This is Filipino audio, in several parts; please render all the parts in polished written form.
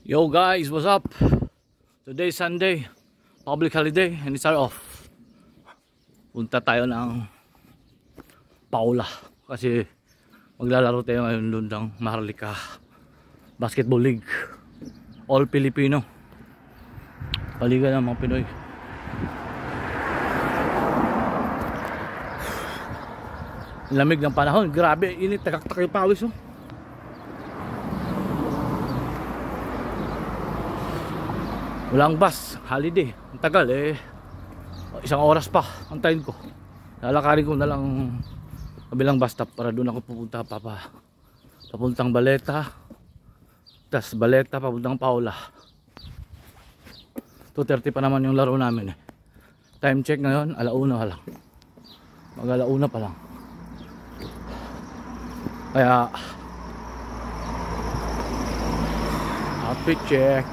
Yo guys, what's up? Today is Sunday, public holiday and it's our off. Punta tayo ng Paula kasi maglalaro tayo ngayon doon ng Maharlika Basketball League. All Filipino. Paliga ng mga Pinoy. Lamig ng panahon, grabe, init, tagaktak yung pawis oh. Walang bus, holiday. Ang tagal eh. Isang oras pa antayin ko. Lalakarin ko na lang kabilang bus stop para doon ako pupunta papuntang Baleta. Tas Baleta papuntang Paula. 2:30 pa naman yung laro namin eh. Time check ngayon, 1:00 pa lang. Mag 1:00 pa lang. Kaya outfit check.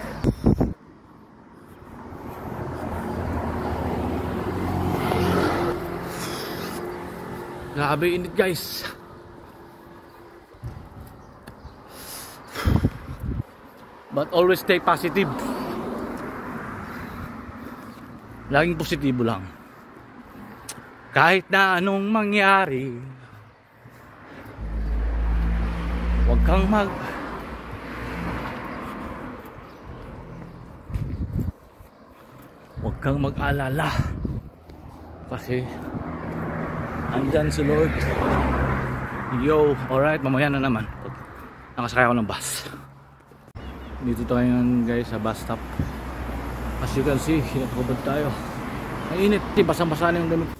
Grabe init guys. But always stay positive. Laging positibo lang. Kahit na anong mangyari, huwag kang mag-alala. Kasi andyan si Lord. Yo, alright, mamaya na naman nakasakay ako ng bus. Dito tayo ngayon guys sa bus stop. As you can see, hinatubad tayo. Ang init, basang-basa na yung damit.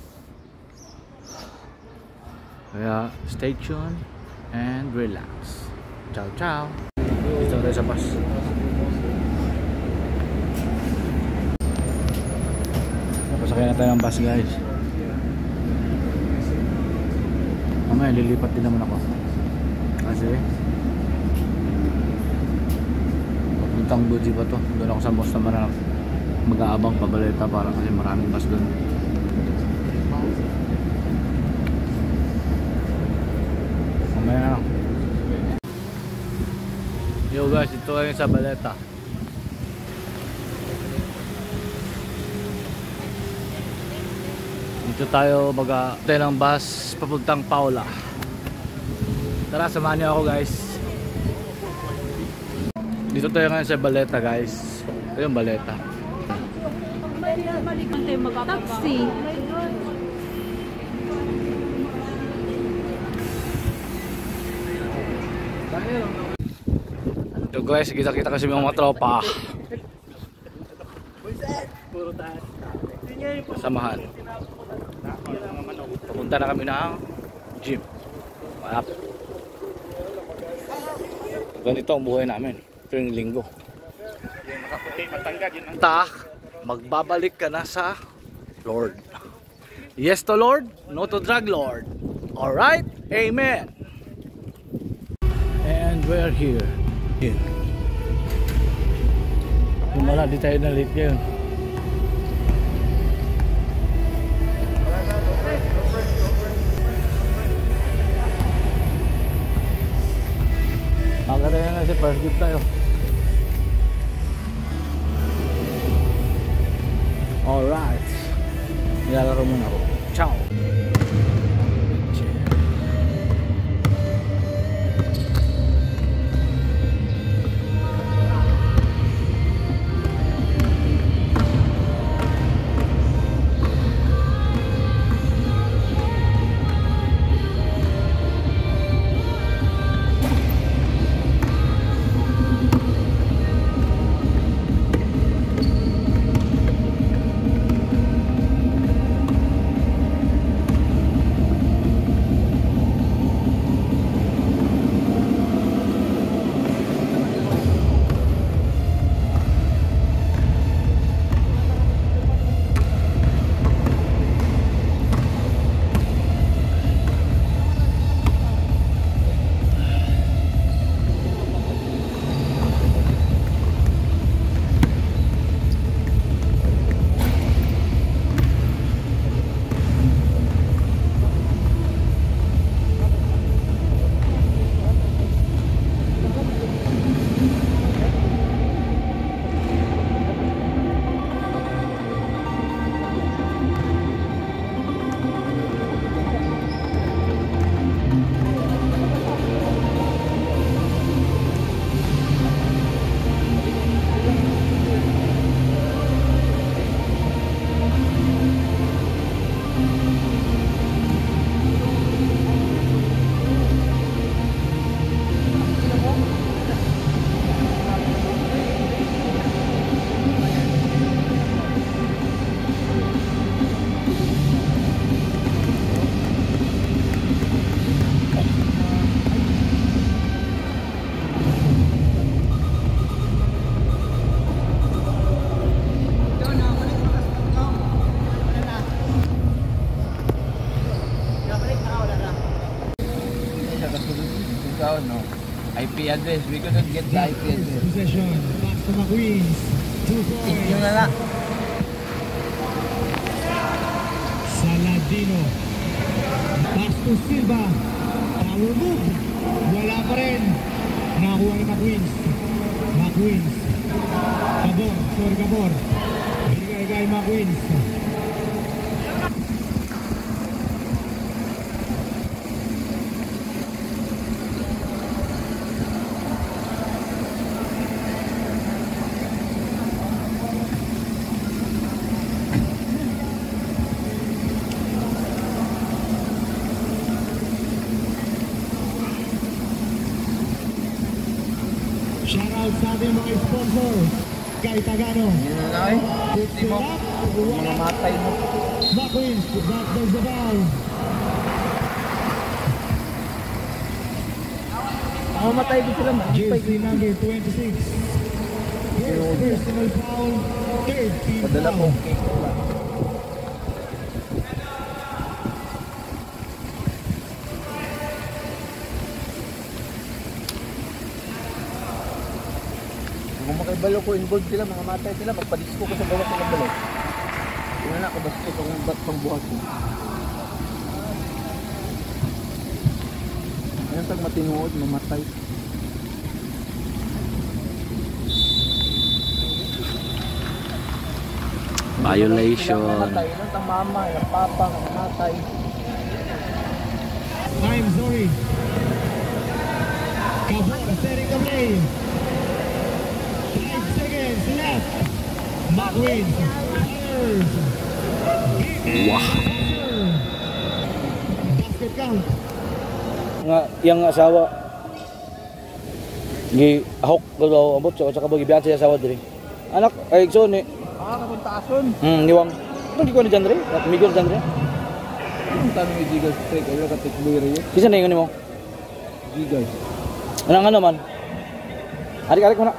Kaya stay tuned and relax. Ciao ciao. Dito tayo sa bus. Napasakay na tayo ng bus guys. Mamaya lilipat din naman ako kasi papuntang Buji pa to. Doon ako sa bus naman mag-aabang pabaleta para kasi maraming bus doon. Mamaya na lang. Yo guys, ito kayo sa Baleta. Dito tayo mag-atay ng bus papuntang Paula. Tara, samahan niyo ako guys. Dito tayo ngayon sa Baleta guys. Ito yung Baleta. Taxi. Ito guys, kita-kita kasi yung mga tropa. Samahan. Papunta na kami ng gym. Malapit. Ganito ang buhay namin tuwing linggo. Magbabalik ka na sa Lord. Yes to Lord, no to drug Lord. Alright? Amen. And we're here. Wala, di tayo na late ngayon. Maganda yan kasi first gift tayo. Alright, nilalaro muna ako. Ciao. address. We couldn't get the IP address. Possession. Back to McQueens. 2 points. Yung na na. Saladino. Pass to Silva. Power move. Wala pa rin. Nakuha ni McQueens. McQueens. Gabor. Sorry, Gabor. Bigay kay McQueens. Shoutout sa ating mga sponsor. Kay Tagano. Yun na na eh. Puts it up. Mga matay mo. McQueens. That does the foul. Mamatay din sila man. Jersey number 26. Personal foul. Third team Padala po. foul. Kung makibalo ko involved sila, mga matay sila, magpadisco ko sa bawat ng balo. Yun na, kabasko ko ng bat pang buhat ko. Ayun, tag matinuod, mamatay. Violation. Mamatay, yun ang mama, yung papa, mamatay. I'm sorry. Gabor setting the play. 5 seconds left. McQueens. Fires. Wah. Basket count. Nga yang asawa gi ahok daw ambot so saka bagi biyan sa asawa diri. Anak ay igsoon ni. Kapuntaason. Niwang. Ano di ko ni Jandre? At Miguel Jandre. Ang tanong ni Gigas Trek, ayaw ka tikboy rin. Kisa na ingon mo? Gigas. Anang ano man? Arik-arik mo na.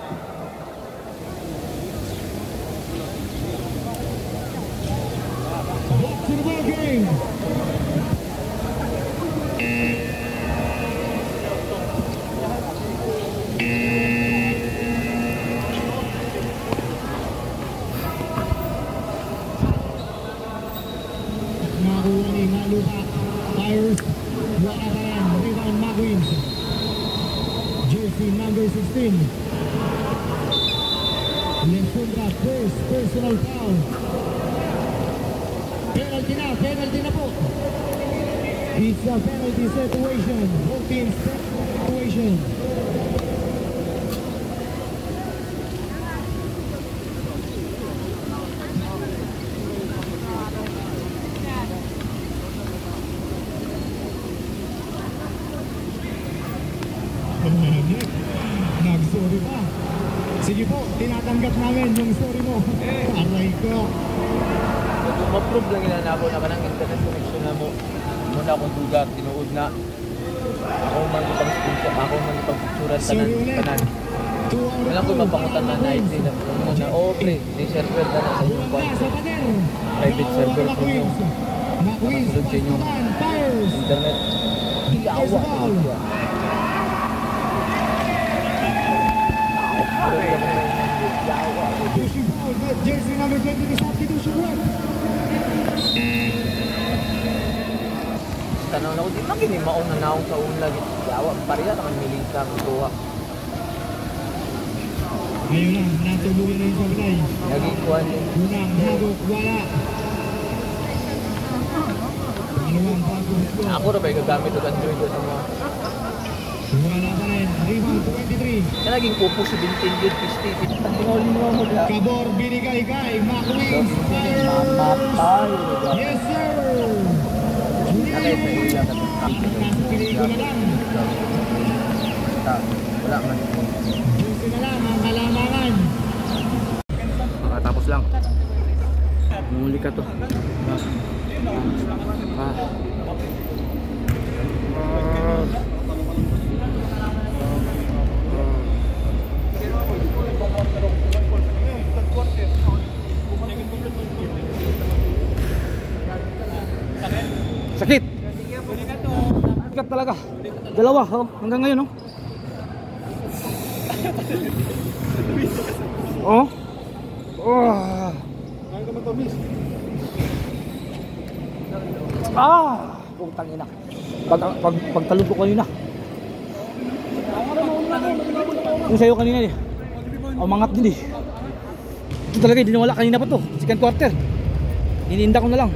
Back to the ball game. Nakuha ni Malupa. Fires. Wala pa rin. Rebound McQueens. Jersey number 16. Lensundra, first personal foul. Penalty na po. It's a penalty situation. Both teams situation. Nag-sorry pa. Sige po, tinatanggap namin yung sorry mo. Aray ko. Kung ma-prove lang ilan ako na kanang internet connection na mo. Muna akong dugat, tinuod na. Ako man ipang-sponsor, ako man ipang-picturan tanan. Wala ko mapangutan na night din. Na pre, may server na sa inyong kwan. Private server po nyo. Nakasulog sa inyong internet. Iawa ko siya. Jersey number 20 substitution run. Tanaw na ko, di man gini mauna na akong sa ulag. Iawa, pariya naman milita ng tuwa. Ayun na, natuluyan na yung sablay. Naging kuhan yun. Unang hagok, wala. Dalawang bagong score. Ako na ba yung gagamit o Android ko sa mga... Wala pa rin. Rebound 23. Na naging upo si Bintin yun, Pisti. Tingaulin mo mo lang. Gabor, binigay kay McQueens. Mamatay. Yes, sir. Nakay sa ila ka ito. Nasa pelikula lang. Wala man. Juicy na lang ang kalamangan. Tapos lang. Muli ka to. Sakit. Sakit talaga. Dalawa, oh, hanggang ngayon, oh. Oh. Oh. Kaya ka matamis. Putang ina. Pagtalog ko kanina. Yung sa'yo kanina eh. Umangat din eh. Ito talaga, hindi nawala kanina pa to. Second quarter. Iniinda ko na lang.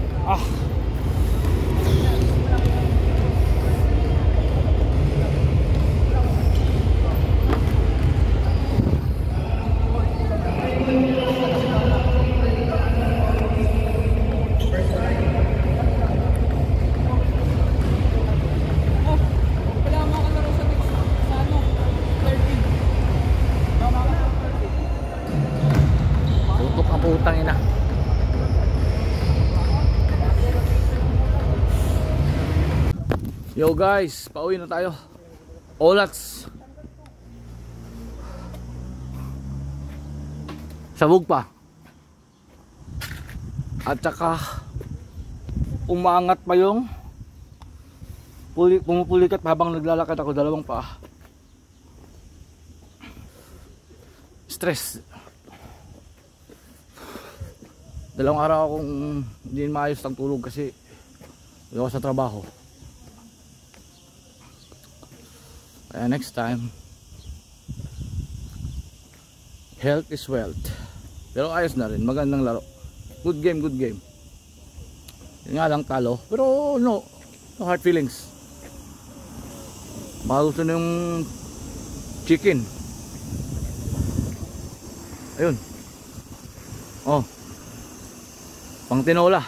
Tutok ang putang ina. Yo guys, pauwi na tayo. Olats. Sabog pa. At saka umangat pa yung pumupulikat habang naglalakad ako, dalawang paa. Stress. Dalawang araw akong hindi maayos ang tulog kasi hindi ako sa trabaho. Kaya next time, health is wealth. Pero ayos na rin, magandang laro. Good game, good game. Yun nga lang, talo. Pero no hard feelings. Baka gusto na yung chicken. Ayun. Oh, pang tinola.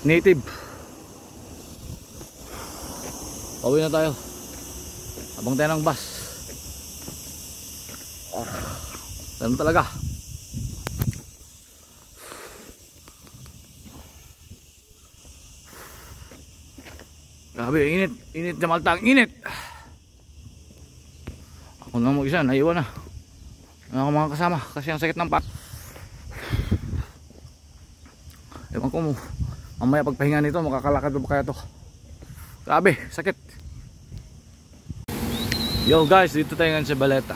Native. Pauwi na tayo. Abang tayo ng bus. Ganun talaga. Grabe, init. Init na Malta. Init. Ako na mag-isa. Naiwan na. Wala akong mga kasama kasi ang sakit ng pat. Ewan ko mo. Mamaya pagpahinga nito, makakalakad ba kaya to? Grabe, sakit. Yo guys, dito tayo ngayon sa Valletta,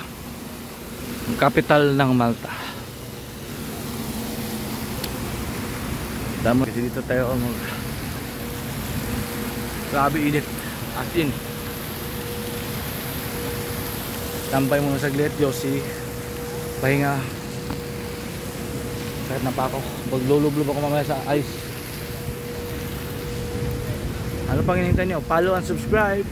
ang capital ng Malta. Damo kasi dito tayo grabe init, as in. Tambay muna saglit, Josie. Pahinga. Sakit na pa ako. Maglulublob ako mamaya sa ice. Ano pang hinihintay nyo? Follow and subscribe.